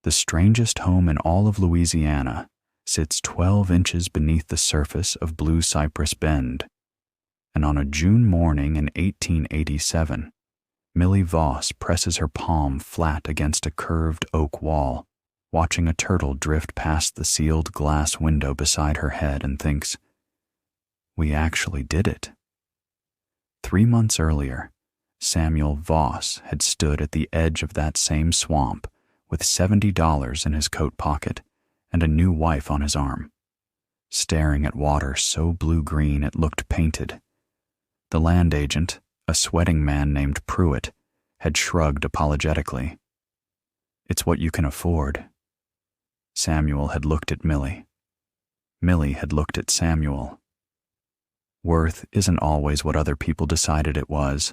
The strangest home in all of Louisiana sits 12 inches beneath the surface of Blue Cypress Bend. And on a June morning in 1887, Millie Voss presses her palm flat against a curved oak wall, watching a turtle drift past the sealed glass window beside her head, and thinks, "We actually did it." 3 months earlier, Samuel Voss had stood at the edge of that same swamp with $70 in his coat pocket and a new wife on his arm, staring at water so blue-green it looked painted. The land agent, a sweating man named Pruitt, had shrugged apologetically. "It's what you can afford." Samuel had looked at Millie. Millie had looked at Samuel. "Worth isn't always what other people decided it was,"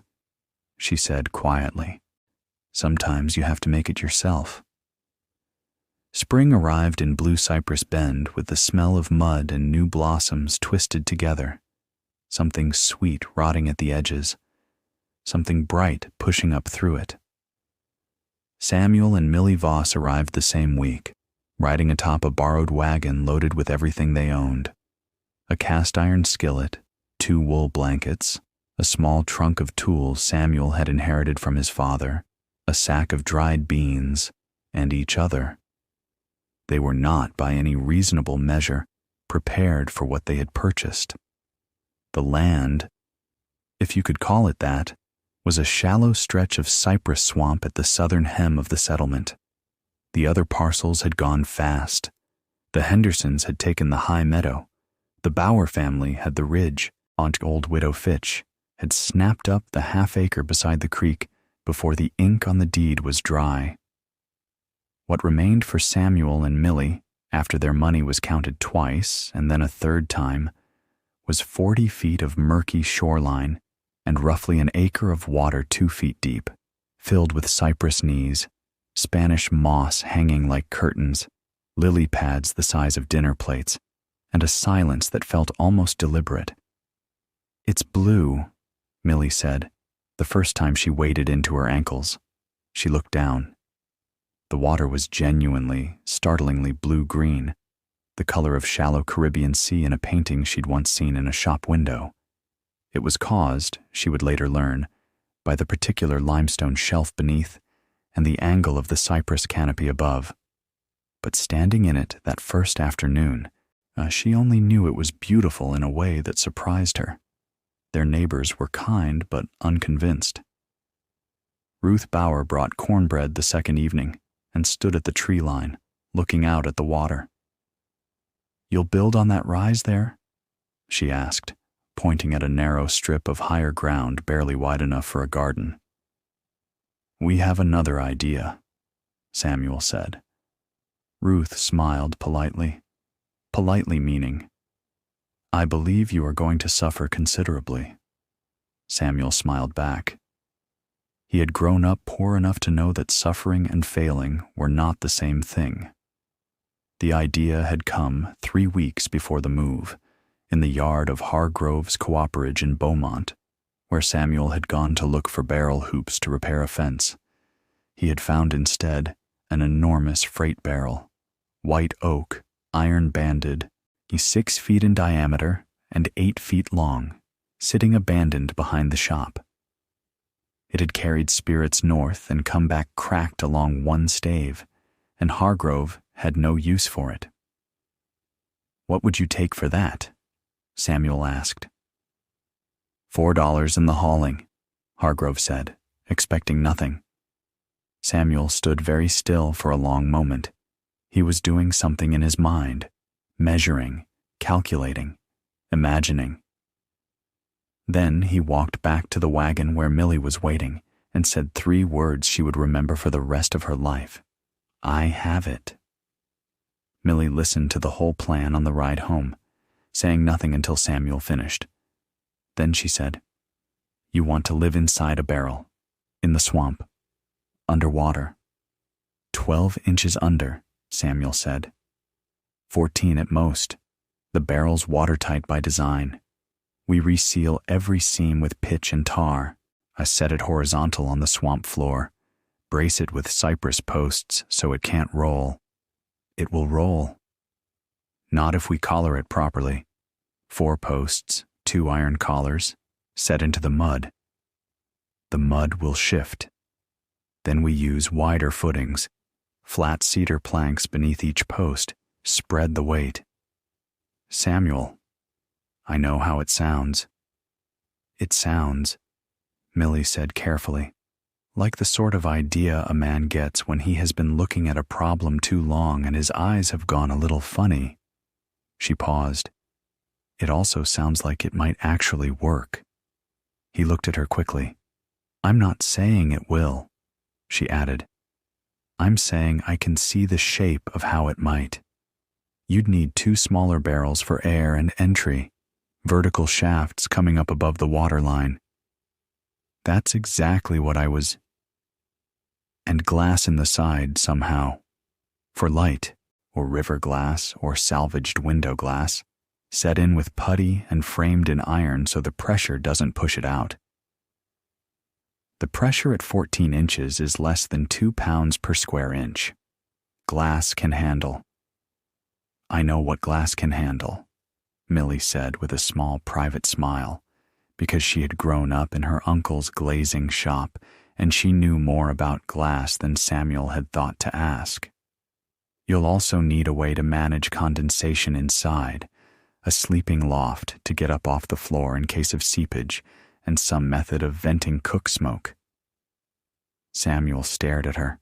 she said quietly. "Sometimes you have to make it yourself." Spring arrived in Blue Cypress Bend with the smell of mud and new blossoms twisted together, something sweet rotting at the edges, something bright pushing up through it. Samuel and Millie Voss arrived the same week, riding atop a borrowed wagon loaded with everything they owned: a cast-iron skillet, 2 wool blankets, a small trunk of tools Samuel had inherited from his father, a sack of dried beans, and each other. They were not, by any reasonable measure, prepared for what they had purchased. The land, if you could call it that, was a shallow stretch of cypress swamp at the southern hem of the settlement. The other parcels had gone fast. The Hendersons had taken the high meadow. The Bauer family had the ridge. Aunt Old Widow Fitch had snapped up the half-acre beside the creek before the ink on the deed was dry. What remained for Samuel and Millie, after their money was counted twice and then a third time, was 40 feet of murky shoreline and roughly an acre of water 2 feet deep, filled with cypress knees, Spanish moss hanging like curtains, lily pads the size of dinner plates, and a silence that felt almost deliberate. "It's blue," Millie said, the first time she waded into her ankles. She looked down. The water was genuinely, startlingly blue-green, the color of shallow Caribbean sea in a painting she'd once seen in a shop window. It was caused, she would later learn, by the particular limestone shelf beneath and the angle of the cypress canopy above. But standing in it that first afternoon, she only knew it was beautiful in a way that surprised her. Their neighbors were kind but unconvinced. Ruth Bauer brought cornbread the second evening and stood at the tree line, looking out at the water. "You'll build on that rise there?" she asked, pointing at a narrow strip of higher ground barely wide enough for a garden. "We have another idea," Samuel said. Ruth smiled politely meaning, "I believe you are going to suffer considerably." Samuel smiled back. He had grown up poor enough to know that suffering and failing were not the same thing. The idea had come 3 weeks before the move, in the yard of Hargrove's Cooperage in Beaumont, where Samuel had gone to look for barrel hoops to repair a fence. He had found instead an enormous freight barrel, white oak, iron-banded, 6 feet in diameter and 8 feet long, sitting abandoned behind the shop. It had carried spirits north and come back cracked along one stave, and Hargrove had no use for it. "What would you take for that?" Samuel asked. $4 in the hauling," Hargrove said, expecting nothing. Samuel stood very still for a long moment. He was doing something in his mind, measuring, calculating, imagining. Then he walked back to the wagon where Millie was waiting and said 3 words she would remember for the rest of her life. "I have it." Millie listened to the whole plan on the ride home, saying nothing until Samuel finished. Then she said, "You want to live inside a barrel, in the swamp, underwater." 12 inches under, Samuel said. 14 at most. The barrel's watertight by design. We reseal every seam with pitch and tar. I set it horizontal on the swamp floor, Brace it with cypress posts so it can't roll. It will roll. Not if we collar it properly. 4 posts, 2 iron collars, set into the mud. The mud will shift. Then we use wider footings, flat cedar planks beneath each post, spread the weight. Samuel, I know how it sounds. It sounds, Millie said carefully, like the sort of idea a man gets when he has been looking at a problem too long and his eyes have gone a little funny. She paused. It also sounds like it might actually work. He looked at her quickly. I'm not saying it will, she added. I'm saying I can see the shape of how it might. You'd need 2 smaller barrels for air and entry, vertical shafts coming up above the waterline. That's exactly what I was. And glass in the side somehow. For light, or river glass, or salvaged window glass, set in with putty and framed in iron so the pressure doesn't push it out. The pressure at 14 inches is less than 2 pounds per square inch. Glass can handle. I know what glass can handle, Millie said with a small private smile, because she had grown up in her uncle's glazing shop and she knew more about glass than Samuel had thought to ask. You'll also need a way to manage condensation inside, a sleeping loft to get up off the floor in case of seepage, and some method of venting cook smoke. Samuel stared at her.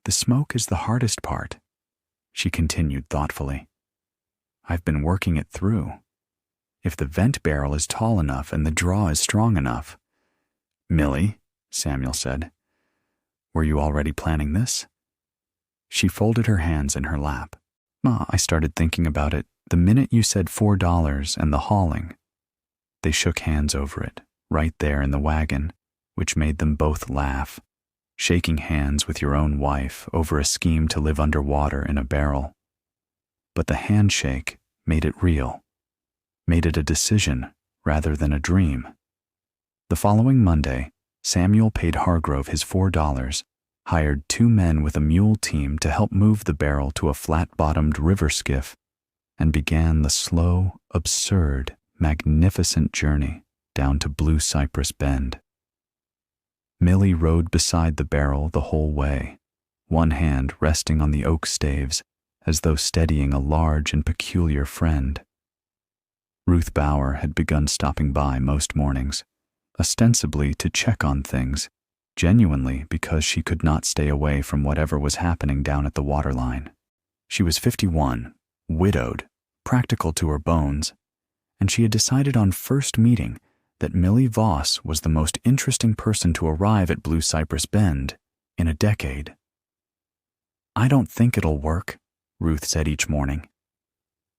The smoke is the hardest part, she continued thoughtfully. I've been working it through. If the vent barrel is tall enough and the draw is strong enough. Millie, Samuel said, were you already planning this? She folded her hands in her lap. I started thinking about it the minute you said $4 and the hauling. They shook hands over it, right there in the wagon, which made them both laugh, shaking hands with your own wife over a scheme to live underwater in a barrel. But the handshake made it real, made it a decision rather than a dream. The following Monday, Samuel paid Hargrove his $4, hired 2 men with a mule team to help move the barrel to a flat-bottomed river skiff, and began the slow, absurd, magnificent journey down to Blue Cypress Bend. Millie rode beside the barrel the whole way, one hand resting on the oak staves as though steadying a large and peculiar friend. Ruth Bauer had begun stopping by most mornings, ostensibly to check on things, genuinely because she could not stay away from whatever was happening down at the waterline. She was 51, widowed, practical to her bones, and she had decided on first meeting that Millie Voss was the most interesting person to arrive at Blue Cypress Bend in a decade. I don't think it'll work, Ruth said each morning.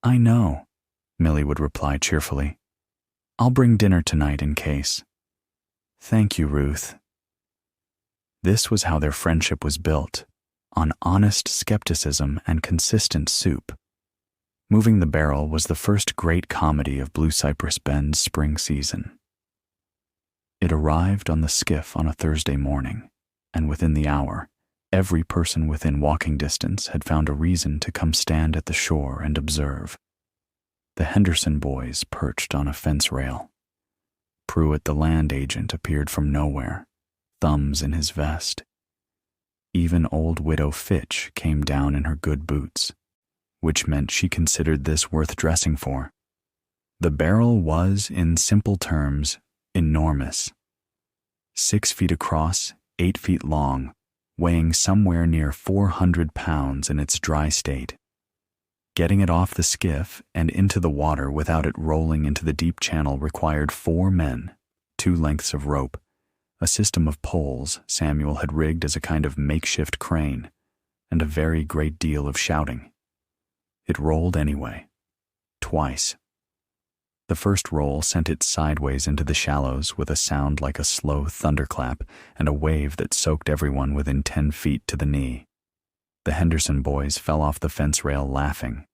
I know, Millie would reply cheerfully. I'll bring dinner tonight in case. Thank you, Ruth. This was how their friendship was built, on honest skepticism and consistent soup. Moving the barrel was the first great comedy of Blue Cypress Bend's spring season. It arrived on the skiff on a Thursday morning, and within the hour, every person within walking distance had found a reason to come stand at the shore and observe. The Henderson boys perched on a fence rail. Pruitt, the land agent, appeared from nowhere, thumbs in his vest. Even old Widow Fitch came down in her good boots, which meant she considered this worth dressing for. The barrel was, in simple terms, enormous. 6 feet across, 8 feet long, weighing somewhere near 400 pounds in its dry state. Getting it off the skiff and into the water without it rolling into the deep channel required 4 men, 2 lengths of rope, a system of poles Samuel had rigged as a kind of makeshift crane, and a very great deal of shouting. It rolled anyway, twice. The first roll sent it sideways into the shallows with a sound like a slow thunderclap and a wave that soaked everyone within 10 feet to the knee. The Henderson boys fell off the fence rail laughing.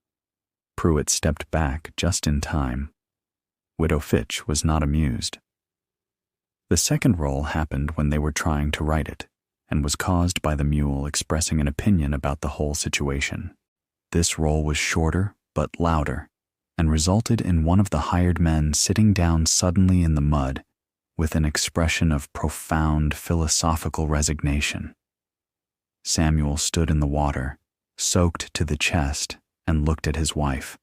Pruitt stepped back just in time. Widow Fitch was not amused. The second roll happened when they were trying to right it, and was caused by the mule expressing an opinion about the whole situation. This roll was shorter but louder, and resulted in one of the hired men sitting down suddenly in the mud with an expression of profound philosophical resignation. Samuel stood in the water, soaked to the chest, and looked at his wife.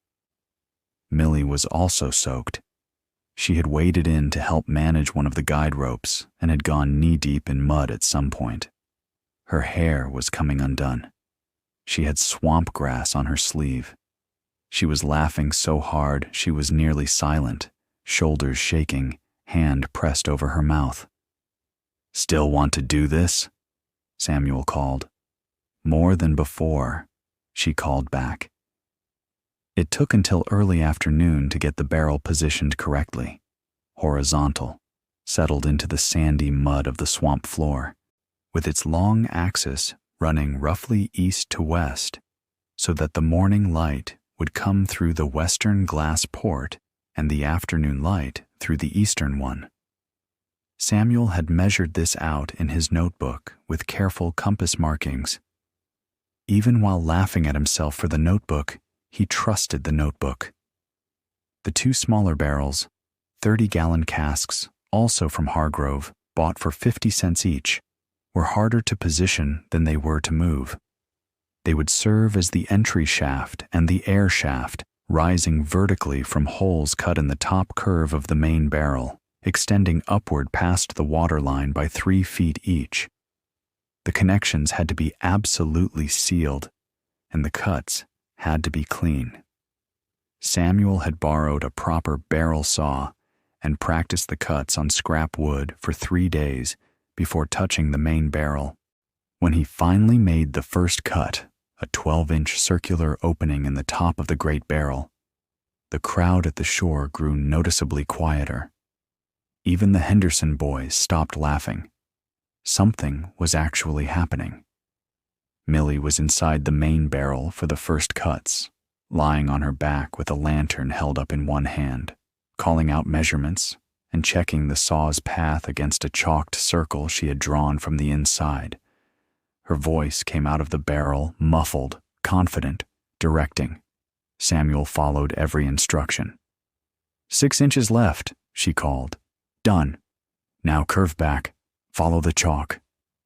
Millie was also soaked. She had waded in to help manage one of the guide ropes and had gone knee-deep in mud at some point. Her hair was coming undone. She had swamp grass on her sleeve. She was laughing so hard she was nearly silent, shoulders shaking, hand pressed over her mouth. "Still want to do this?" Samuel called. "More than before," she called back. It took until early afternoon to get the barrel positioned correctly, horizontal, settled into the sandy mud of the swamp floor, with its long axis running roughly east to west, so that the morning light would come through the western glass port and the afternoon light through the eastern one. Samuel had measured this out in his notebook with careful compass markings. Even while laughing at himself for the notebook, he trusted the notebook. The two smaller barrels, 30-gallon casks, also from Hargrove, bought for 50 cents each, were harder to position than they were to move. They would serve as the entry shaft and the air shaft, rising vertically from holes cut in the top curve of the main barrel, extending upward past the waterline by 3 feet each. The connections had to be absolutely sealed, and the cuts had to be clean. Samuel had borrowed a proper barrel saw and practiced the cuts on scrap wood for 3 days before touching the main barrel. When he finally made the first cut, a 12-inch circular opening in the top of the great barrel, the crowd at the shore grew noticeably quieter. Even the Henderson boys stopped laughing. Something was actually happening. Millie was inside the main barrel for the first cuts, lying on her back with a lantern held up in one hand, calling out measurements and checking the saw's path against a chalked circle she had drawn from the inside. Her voice came out of the barrel, muffled, confident, directing. Samuel followed every instruction. 6 inches left, she called. Done. Now curve back. Follow the chalk.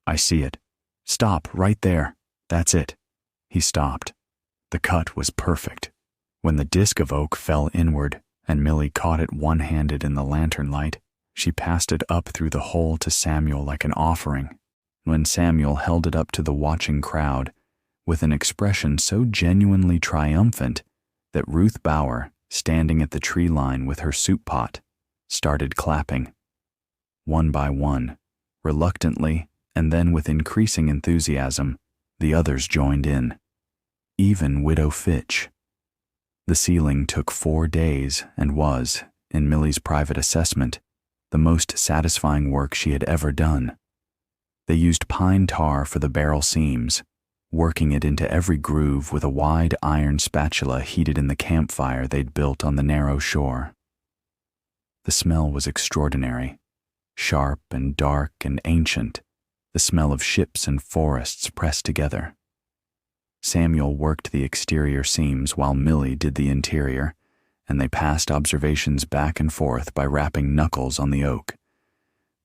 I see it. Stop right there. That's it. He stopped. The cut was perfect. When the disc of oak fell inward and Millie caught it one-handed in the lantern light, she passed it up through the hole to Samuel like an offering. When Samuel held it up to the watching crowd, with an expression so genuinely triumphant that Ruth Bauer, standing at the tree line with her soup pot, started clapping. One by one, reluctantly, and then with increasing enthusiasm, the others joined in. Even Widow Fitch. The ceiling took 4 days and was, in Millie's private assessment, the most satisfying work she had ever done. They used pine tar for the barrel seams, working it into every groove with a wide iron spatula heated in the campfire they'd built on the narrow shore. The smell was extraordinary, sharp and dark and ancient, the smell of ships and forests pressed together. Samuel worked the exterior seams while Millie did the interior, and they passed observations back and forth by rapping knuckles on the oak.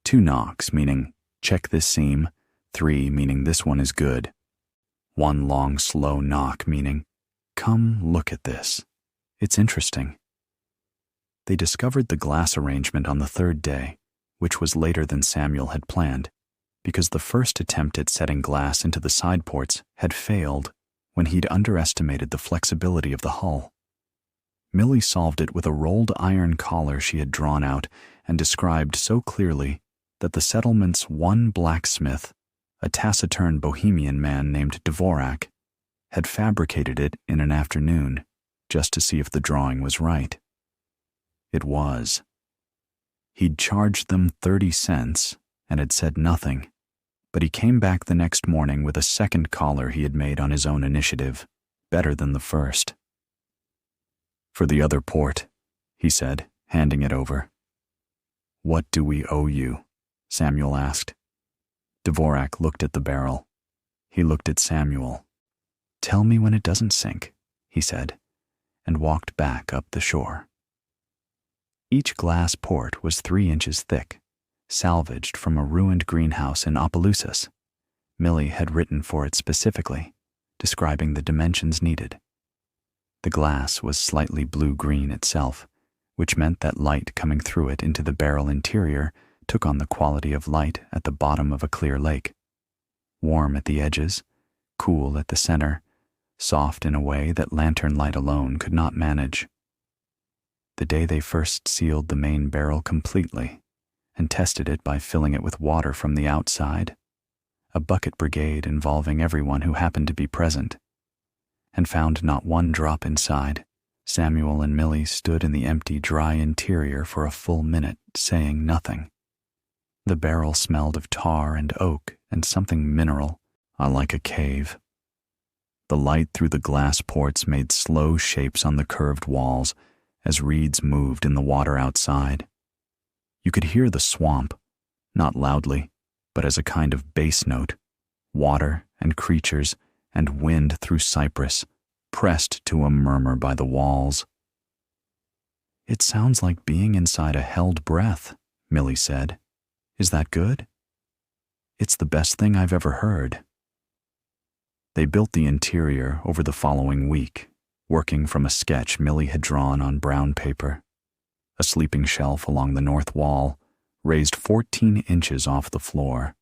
2 knocks, meaning, check this seam, 3 meaning this one is good. 1 long, slow knock, meaning, come look at this. It's interesting. They discovered the glass arrangement on the 3rd day, which was later than Samuel had planned, because the first attempt at setting glass into the side ports had failed when he'd underestimated the flexibility of the hull. Millie solved it with a rolled iron collar she had drawn out and described so clearly that the settlement's one blacksmith, a taciturn bohemian man named Dvorak, had fabricated it in an afternoon just to see if the drawing was right. It was. He'd charged them 30 cents and had said nothing, but he came back the next morning with a second collar he had made on his own initiative, better than the first. For the other port, he said, handing it over. What do we owe you? Samuel asked. Dvorak looked at the barrel. He looked at Samuel. "Tell me when it doesn't sink," he said, and walked back up the shore. Each glass port was 3 inches thick, salvaged from a ruined greenhouse in Opelousas. Millie had written for it specifically, describing the dimensions needed. The glass was slightly blue-green itself, which meant that light coming through it into the barrel interior took on the quality of light at the bottom of a clear lake. Warm at the edges, cool at the center, soft in a way that lantern light alone could not manage. The day they first sealed the main barrel completely and tested it by filling it with water from the outside, a bucket brigade involving everyone who happened to be present, and found not one drop inside, Samuel and Millie stood in the empty, dry interior for a full minute, saying nothing. The barrel smelled of tar and oak and something mineral, like a cave. The light through the glass ports made slow shapes on the curved walls as reeds moved in the water outside. You could hear the swamp, not loudly, but as a kind of bass note, water and creatures and wind through cypress, pressed to a murmur by the walls. "It sounds like being inside a held breath," Millie said. "Is that good?" "It's the best thing I've ever heard." They built the interior over the following week, working from a sketch Millie had drawn on brown paper. A sleeping shelf along the north wall, raised 14 inches off the floor,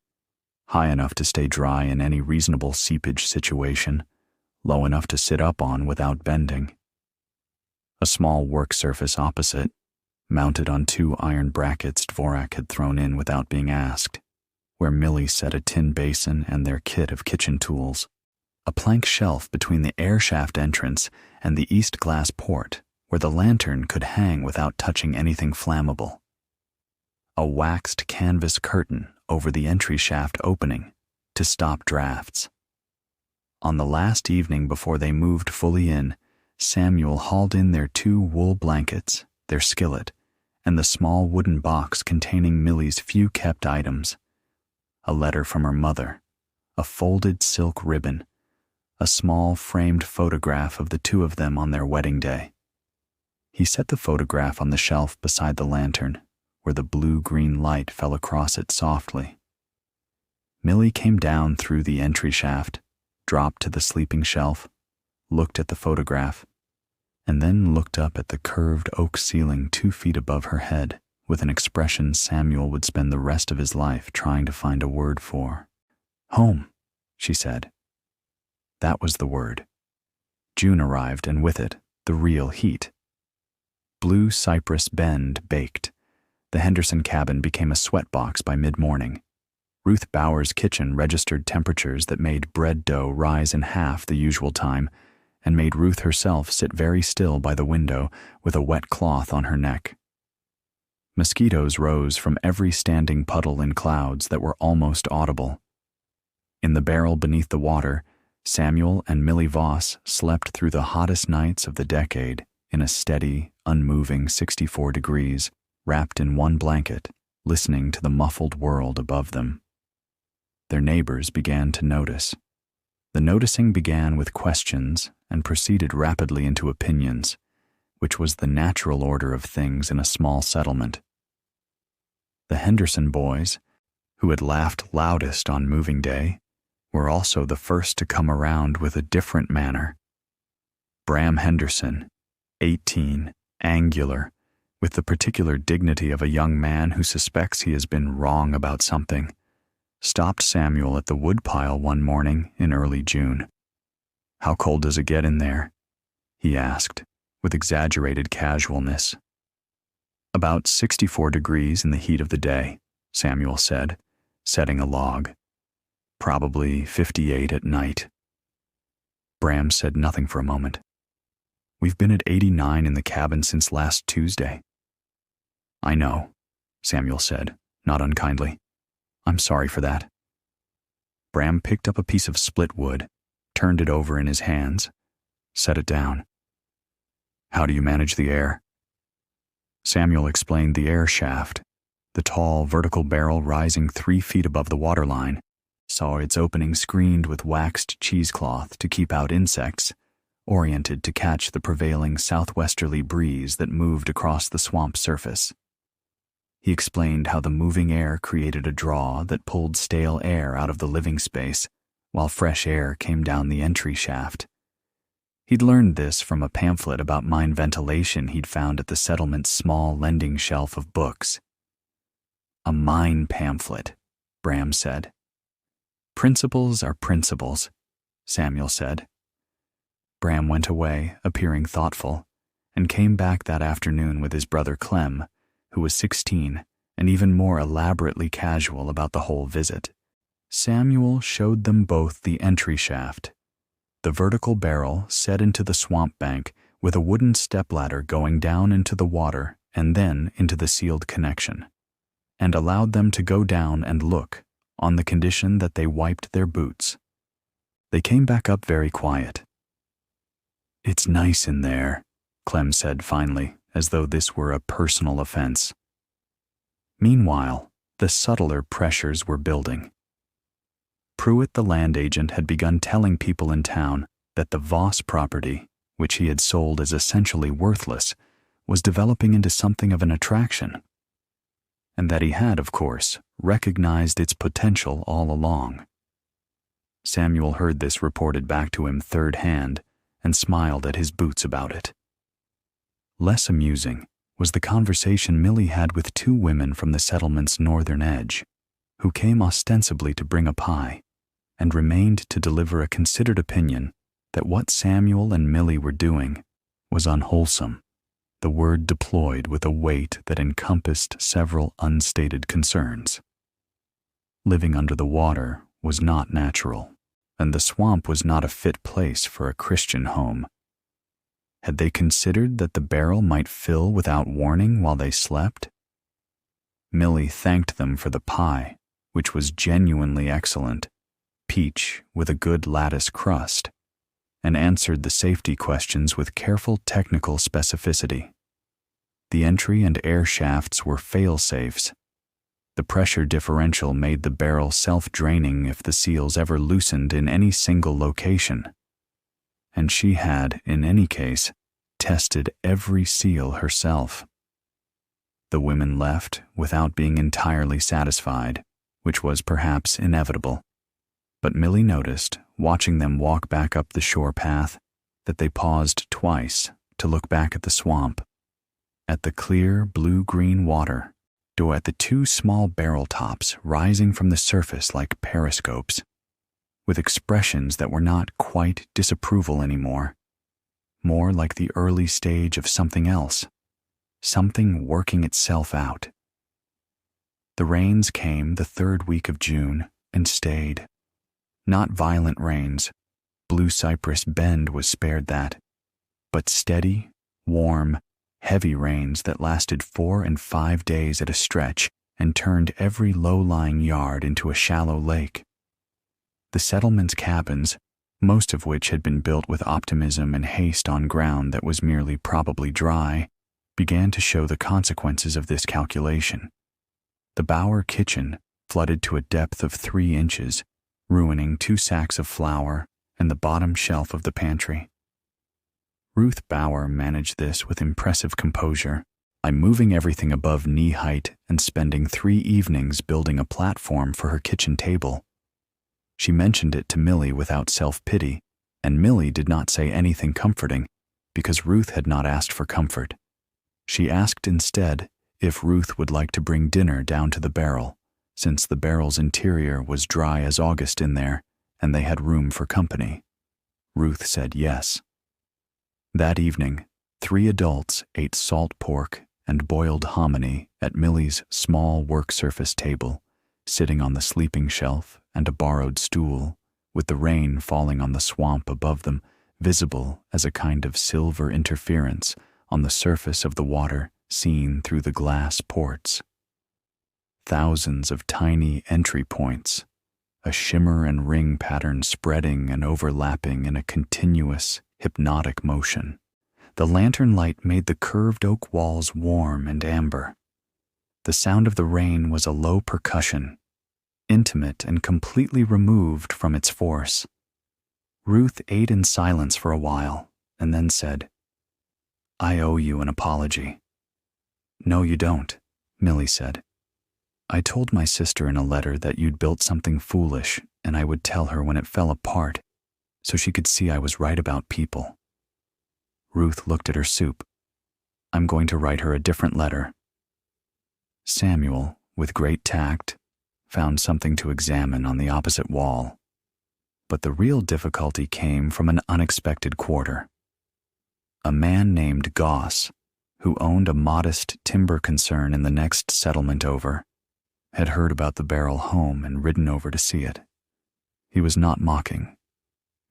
high enough to stay dry in any reasonable seepage situation, low enough to sit up on without bending. A small work surface opposite, mounted on 2 iron brackets Dvorak had thrown in without being asked, where Millie set a tin basin and their kit of kitchen tools. A plank shelf between the air shaft entrance and the east glass port, where the lantern could hang without touching anything flammable. A waxed canvas curtain over the entry shaft opening to stop drafts. On the last evening before they moved fully in, Samuel hauled in their 2 wool blankets, their skillet, and the small wooden box containing Millie's few kept items. A letter from her mother, a folded silk ribbon, a small framed photograph of the 2 of them on their wedding day. He set the photograph on the shelf beside the lantern, where the blue-green light fell across it softly. Millie came down through the entry shaft, dropped to the sleeping shelf, looked at the photograph, and then looked up at the curved oak ceiling 2 feet above her head with an expression Samuel would spend the rest of his life trying to find a word for. "Home," she said. That was the word. June arrived, and with it, the real heat. Blue Cypress Bend baked. The Henderson cabin became a sweatbox by mid-morning. Ruth Bauer's kitchen registered temperatures that made bread dough rise in half the usual time, and made Ruth herself sit very still by the window with a wet cloth on her neck. Mosquitoes rose from every standing puddle in clouds that were almost audible. In the barrel beneath the water, Samuel and Millie Voss slept through the hottest nights of the decade in a steady, unmoving 64 degrees, wrapped in 1 blanket, listening to the muffled world above them. Their neighbors began to notice. The noticing began with questions and proceeded rapidly into opinions, which was the natural order of things in a small settlement. The Henderson boys, who had laughed loudest on moving day, were also the first to come around with a different manner. Bram Henderson, 18, angular, with the particular dignity of a young man who suspects he has been wrong about something, stopped Samuel at the woodpile one morning in early June. "How cold does it get in there?" he asked, with exaggerated casualness. "About 64 degrees in the heat of the day," Samuel said, setting a log. "Probably 58 at night." Bram said nothing for a moment. "We've been at 89 in the cabin since last Tuesday." "I know," Samuel said, not unkindly. "I'm sorry for that." Bram picked up a piece of split wood, turned it over in his hands, set it down. "How do you manage the air?" Samuel explained the air shaft, the tall vertical barrel rising 3 feet above the waterline, saw its opening screened with waxed cheesecloth to keep out insects, oriented to catch the prevailing southwesterly breeze that moved across the swamp surface. He explained how the moving air created a draw that pulled stale air out of the living space, while fresh air came down the entry shaft. He'd learned this from a pamphlet about mine ventilation he'd found at the settlement's small lending shelf of books. A mine pamphlet, Bram said. Principles are principles, Samuel said. Bram went away, appearing thoughtful, and came back that afternoon with his brother Clem, who was 16 and even more elaborately casual about the whole visit. Samuel showed them both the entry shaft, the vertical barrel set into the swamp bank with a wooden stepladder going down into the water and then into the sealed connection, and allowed them to go down and look on the condition that they wiped their boots. They came back up very quiet. "It's nice in there," Clem said finally, as though this were a personal offense. Meanwhile, the subtler pressures were building. Pruitt, the land agent, had begun telling people in town that the Voss property, which he had sold as essentially worthless, was developing into something of an attraction, and that he had, of course, recognized its potential all along. Samuel heard this reported back to him third hand and smiled at his boots about it. Less amusing was the conversation Millie had with two women from the settlement's northern edge, who came ostensibly to bring a pie and remained to deliver a considered opinion that what Samuel and Millie were doing was unwholesome, the word deployed with a weight that encompassed several unstated concerns. Living under the water was not natural, and the swamp was not a fit place for a Christian home. Had they considered that the barrel might fill without warning while they slept? Millie thanked them for the pie, which was genuinely excellent, peach with a good lattice crust, and answered the safety questions with careful technical specificity. The entry and air shafts were fail-safes. The pressure differential made the barrel self-draining if the seals ever loosened in any single location. And she had, in any case, tested every seal herself. The women left without being entirely satisfied, which was perhaps inevitable. But Millie noticed, watching them walk back up the shore path, that they paused twice to look back at the swamp, at the clear blue-green water, or at the two small barrel tops rising from the surface like periscopes, with expressions that were not quite disapproval anymore, more like the early stage of something else, something working itself out. The rains came the third week of June and stayed. Not violent rains, Blue Cypress Bend was spared that, but steady, warm, heavy rains that lasted 4 and 5 days at a stretch and turned every low-lying yard into a shallow lake. The settlement's cabins, most of which had been built with optimism and haste on ground that was merely probably dry, began to show the consequences of this calculation. The Bower kitchen flooded to a depth of 3 inches, ruining 2 sacks of flour and the bottom shelf of the pantry. Ruth Bower managed this with impressive composure by moving everything above knee height and spending 3 evenings building a platform for her kitchen table. She mentioned it to Millie without self-pity, and Millie did not say anything comforting because Ruth had not asked for comfort. She asked instead if Ruth would like to bring dinner down to the barrel, since the barrel's interior was dry as August in there and they had room for company. Ruth said yes. That evening, 3 adults ate salt pork and boiled hominy at Millie's small work surface table, sitting on the sleeping shelf and a borrowed stool, with the rain falling on the swamp above them, visible as a kind of silver interference on the surface of the water seen through the glass ports. Thousands of tiny entry points, a shimmer and ring pattern spreading and overlapping in a continuous, hypnotic motion. The lantern light made the curved oak walls warm and amber. The sound of the rain was a low percussion, intimate and completely removed from its force. Ruth ate in silence for a while and then said, "I owe you an apology." "No, you don't," Millie said. "I told my sister in a letter that you'd built something foolish and I would tell her when it fell apart so she could see I was right about people." Ruth looked at her soup. "I'm going to write her a different letter." Samuel, with great tact, found something to examine on the opposite wall. But the real difficulty came from an unexpected quarter. A man named Goss, who owned a modest timber concern in the next settlement over, had heard about the barrel home and ridden over to see it. He was not mocking.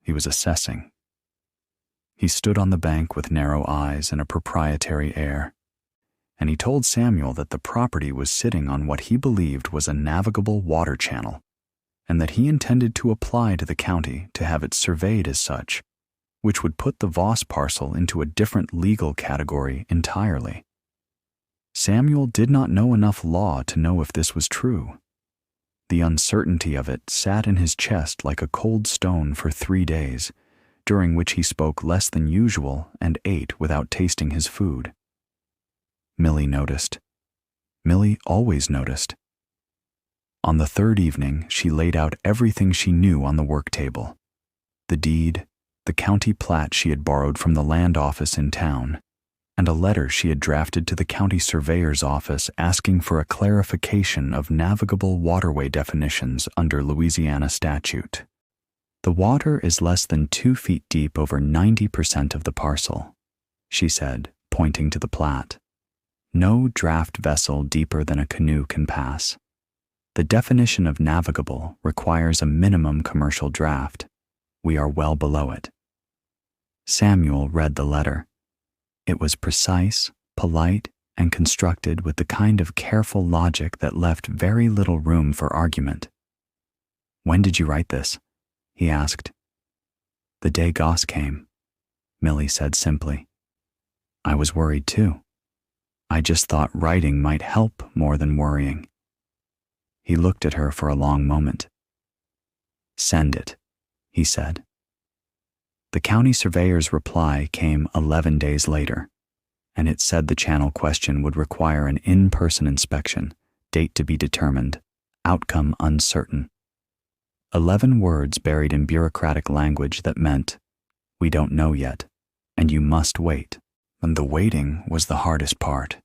He was assessing. He stood on the bank with narrow eyes and a proprietary air, and he told Samuel that the property was sitting on what he believed was a navigable water channel, and that he intended to apply to the county to have it surveyed as such, which would put the Voss parcel into a different legal category entirely. Samuel did not know enough law to know if this was true. The uncertainty of it sat in his chest like a cold stone for 3 days, during which he spoke less than usual and ate without tasting his food. Millie noticed. Millie always noticed. On the 3rd evening, she laid out everything she knew on the work table: the deed, the county plat she had borrowed from the land office in town, and a letter she had drafted to the county surveyor's office asking for a clarification of navigable waterway definitions under Louisiana statute. "The water is less than 2 feet deep over 90% of the parcel," she said, pointing to the plat. "No draft vessel deeper than a canoe can pass. The definition of navigable requires a minimum commercial draft. We are well below it." Samuel read the letter. It was precise, polite, and constructed with the kind of careful logic that left very little room for argument. "When did you write this?" he asked. "The day Goss came," Millie said simply. "I was worried too. I just thought writing might help more than worrying." He looked at her for a long moment. "Send it," he said. The county surveyor's reply came 11 days later, and it said the channel question would require an in-person inspection, date to be determined, outcome uncertain. 11 words buried in bureaucratic language that meant, "We don't know yet, and you must wait." And the waiting was the hardest part.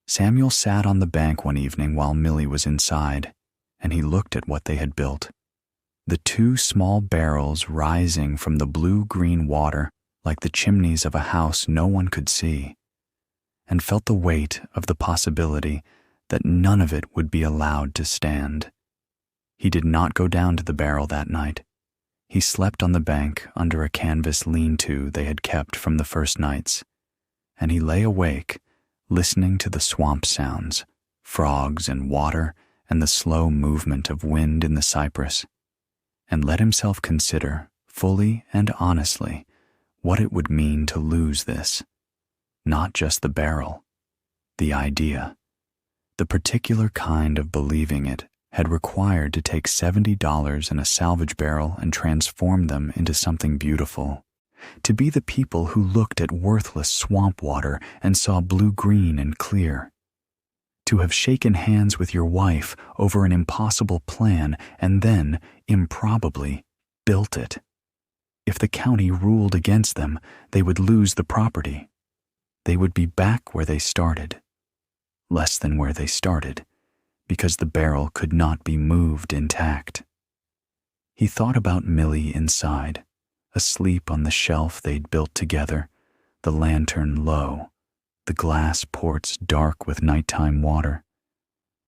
Samuel sat on the bank one evening while Millie was inside, and he looked at what they had built. The 2 small barrels rising from the blue-green water like the chimneys of a house no one could see, and felt the weight of the possibility that none of it would be allowed to stand. He did not go down to the barrel that night. He slept on the bank under a canvas lean-to they had kept from the first nights, and he lay awake, listening to the swamp sounds, frogs and water and the slow movement of wind in the cypress, and let himself consider, fully and honestly, what it would mean to lose this. Not just the barrel, the idea. The particular kind of believing it had required to take $70 and a salvage barrel and transform them into something beautiful. To be the people who looked at worthless swamp water and saw blue-green and clear. To have shaken hands with your wife over an impossible plan and then, improbably, built it. If the county ruled against them, they would lose the property. They would be back where they started. Less than where they started, because the barrel could not be moved intact. He thought about Millie inside, asleep on the shelf they'd built together, the lantern low, the glass ports dark with nighttime water,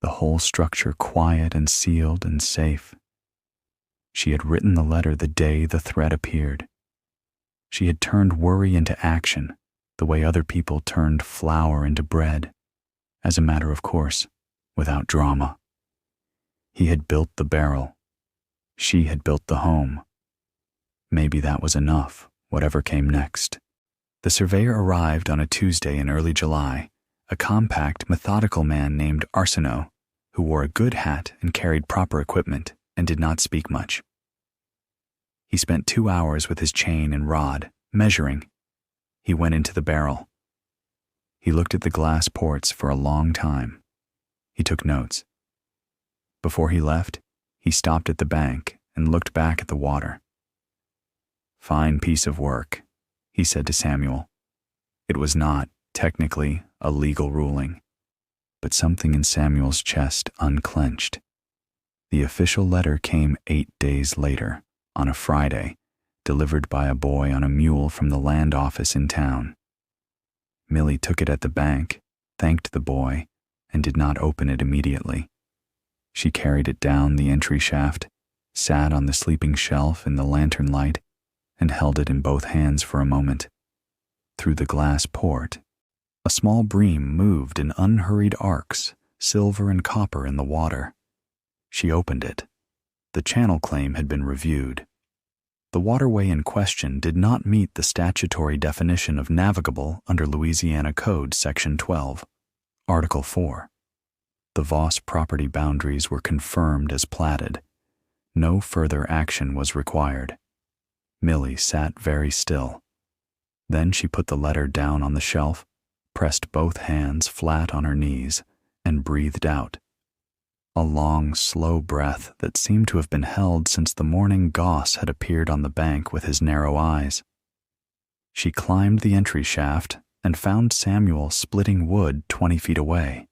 the whole structure quiet and sealed and safe. She had written the letter the day the threat appeared. She had turned worry into action, the way other people turned flour into bread, as a matter of course, without drama. He had built the barrel. She had built the home. Maybe that was enough, whatever came next. The surveyor arrived on a Tuesday in early July, a compact, methodical man named Arsenault, who wore a good hat and carried proper equipment and did not speak much. He spent 2 hours with his chain and rod, measuring. He went into the barrel. He looked at the glass ports for a long time. He took notes. Before he left, he stopped at the bank and looked back at the water. "Fine piece of work," he said to Samuel. It was not, technically, a legal ruling, but something in Samuel's chest unclenched. The official letter came 8 days later, on a Friday, delivered by a boy on a mule from the land office in town. Millie took it at the bank, thanked the boy, and did not open it immediately. She carried it down the entry shaft, sat on the sleeping shelf in the lantern light, and held it in both hands for a moment. Through the glass port, a small bream moved in unhurried arcs, silver and copper in the water. She opened it. The channel claim had been reviewed. The waterway in question did not meet the statutory definition of navigable under Louisiana Code Section 12, Article 4. The Voss property boundaries were confirmed as platted. No further action was required. Millie sat very still. Then she put the letter down on the shelf, pressed both hands flat on her knees, and breathed out. A long, slow breath that seemed to have been held since the morning Goss had appeared on the bank with his narrow eyes. She climbed the entry shaft and found Samuel splitting wood 20 feet away,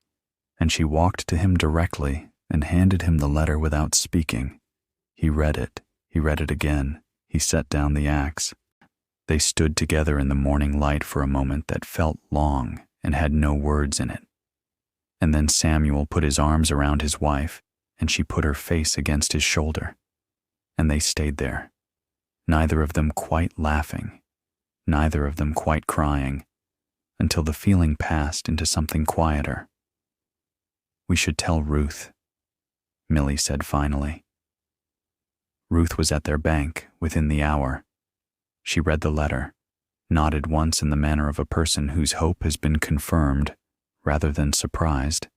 and she walked to him directly and handed him the letter without speaking. He read it again. He set down the axe. They stood together in the morning light for a moment that felt long and had no words in it. And then Samuel put his arms around his wife, and she put her face against his shoulder. And they stayed there, neither of them quite laughing, neither of them quite crying, until the feeling passed into something quieter. "We should tell Ruth," Millie said finally. Ruth was at their bank within the hour. She read the letter, nodded once in the manner of a person whose hope has been confirmed rather than surprised,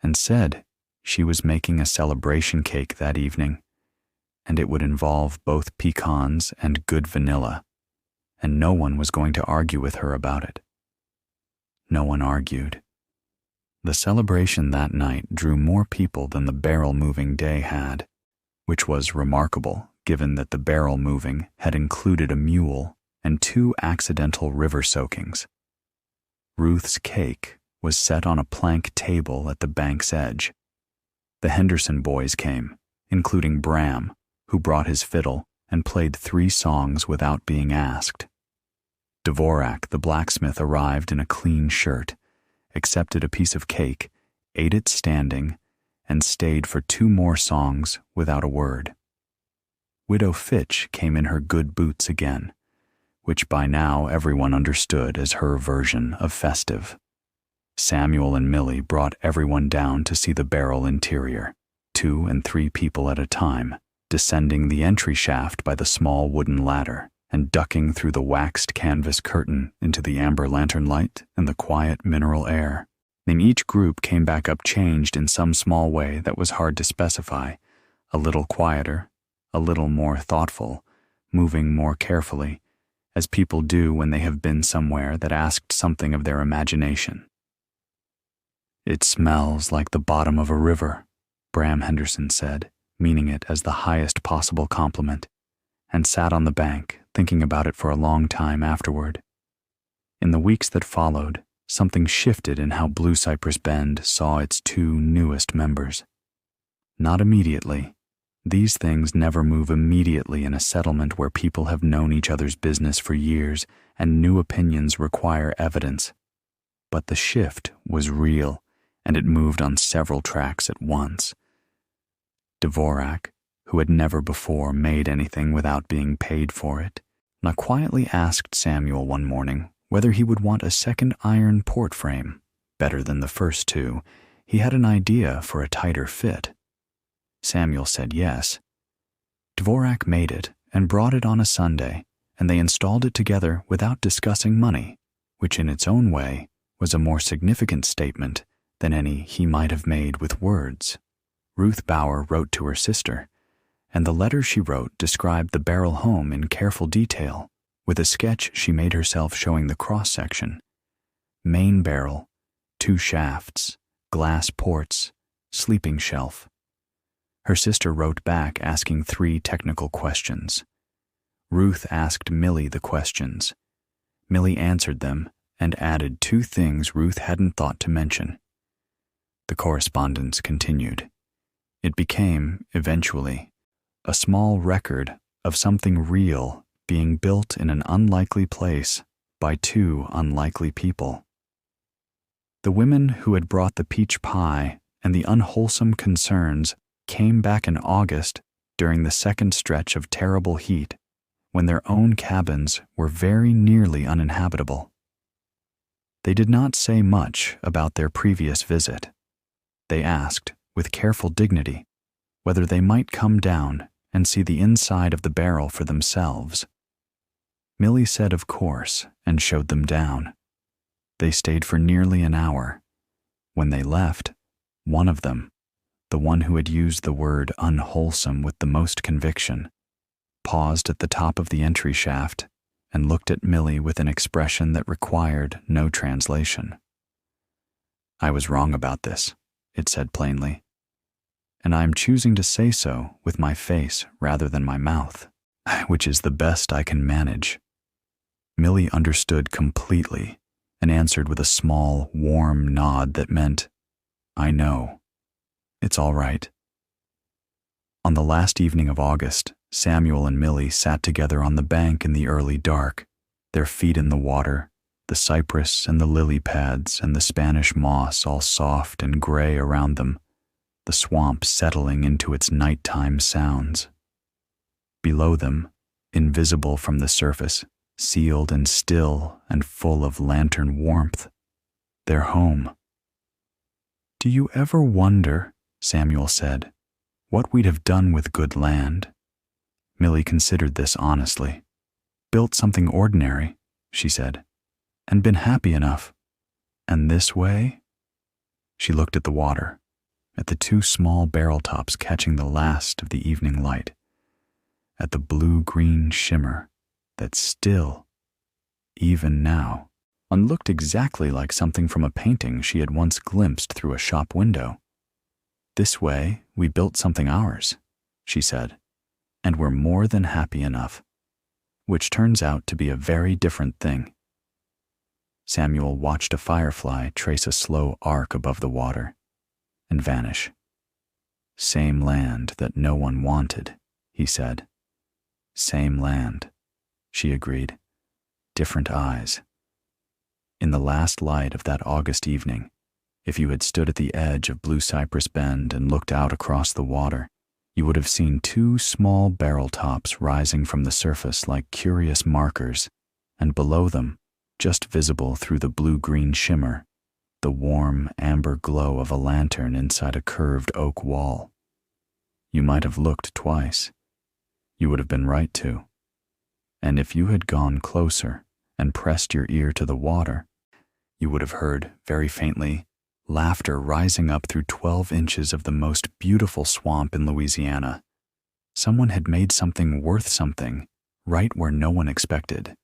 and said she was making a celebration cake that evening, and it would involve both pecans and good vanilla, and no one was going to argue with her about it. No one argued. The celebration that night drew more people than the barrel-moving day had, which was remarkable given that the barrel moving had included a mule and 2 accidental river soakings. Ruth's cake was set on a plank table at the bank's edge. The Henderson boys came, including Bram, who brought his fiddle and played 3 songs without being asked. Dvorak, the blacksmith, arrived in a clean shirt, accepted a piece of cake, ate it standing, and stayed for 2 more songs without a word. Widow Fitch came in her good boots again, which by now everyone understood as her version of festive. Samuel and Millie brought everyone down to see the barrel interior, 2 and 3 people at a time, descending the entry shaft by the small wooden ladder and ducking through the waxed canvas curtain into the amber lantern light and the quiet mineral air. And each group came back up changed in some small way that was hard to specify, a little quieter, a little more thoughtful, moving more carefully, as people do when they have been somewhere that asked something of their imagination. "It smells like the bottom of a river," Bram Henderson said, meaning it as the highest possible compliment, and sat on the bank, thinking about it for a long time afterward. In the weeks that followed, something shifted in how Blue Cypress Bend saw its 2 newest members. Not immediately. These things never move immediately in a settlement where people have known each other's business for years and new opinions require evidence. But the shift was real, and it moved on several tracks at once. Dvorak, who had never before made anything without being paid for it, now quietly asked Samuel one morning whether he would want a second iron port frame. Better than the first 2, he had an idea for a tighter fit. Samuel said yes. Dvorak made it and brought it on a Sunday, and they installed it together without discussing money, which in its own way was a more significant statement than any he might have made with words. Ruth Bauer wrote to her sister, and the letter she wrote described the barrel home in careful detail, with a sketch she made herself showing the cross-section. Main barrel, 2 shafts, glass ports, sleeping shelf. Her sister wrote back asking 3 technical questions. Ruth asked Millie the questions. Millie answered them and added 2 things Ruth hadn't thought to mention. The correspondence continued. It became, eventually, a small record of something real being built in an unlikely place by 2 unlikely people. The women who had brought the peach pie and the unwholesome concerns came back in August during the second stretch of terrible heat, when their own cabins were very nearly uninhabitable. They did not say much about their previous visit. They asked, with careful dignity, whether they might come down and see the inside of the barrel for themselves. Millie said of course and showed them down. They stayed for nearly an hour. When they left, one of them, the one who had used the word unwholesome with the most conviction, paused at the top of the entry shaft and looked at Millie with an expression that required no translation. "I was wrong about this," it said plainly, "and I am choosing to say so with my face rather than my mouth, which is the best I can manage." Millie understood completely and answered with a small, warm nod that meant, "I know. It's all right." On the last evening of August, Samuel and Millie sat together on the bank in the early dark, their feet in the water, the cypress and the lily pads and the Spanish moss all soft and gray around them, the swamp settling into its nighttime sounds. Below them, invisible from the surface, sealed and still and full of lantern warmth, their home. "Do you ever wonder," Samuel said, "what we'd have done with good land?" Millie considered this honestly. "Built something ordinary," she said, "and been happy enough. And this way?" She looked at the water, at the 2 small barrel tops catching the last of the evening light, at the blue-green shimmer that still, even now, looked exactly like something from a painting she had once glimpsed through a shop window. "This way, we built something ours," she said, "and we're more than happy enough," which turns out to be a very different thing. Samuel watched a firefly trace a slow arc above the water and vanish. "Same land that no one wanted," he said. "Same land," she agreed. "Different eyes." In the last light of that August evening, if you had stood at the edge of Blue Cypress Bend and looked out across the water, you would have seen 2 small barrel tops rising from the surface like curious markers, and below them, just visible through the blue-green shimmer, the warm amber glow of a lantern inside a curved oak wall. You might have looked twice. You would have been right to. And if you had gone closer and pressed your ear to the water, you would have heard, very faintly, laughter rising up through 12 inches of the most beautiful swamp in Louisiana. Someone had made something worth something right where no one expected.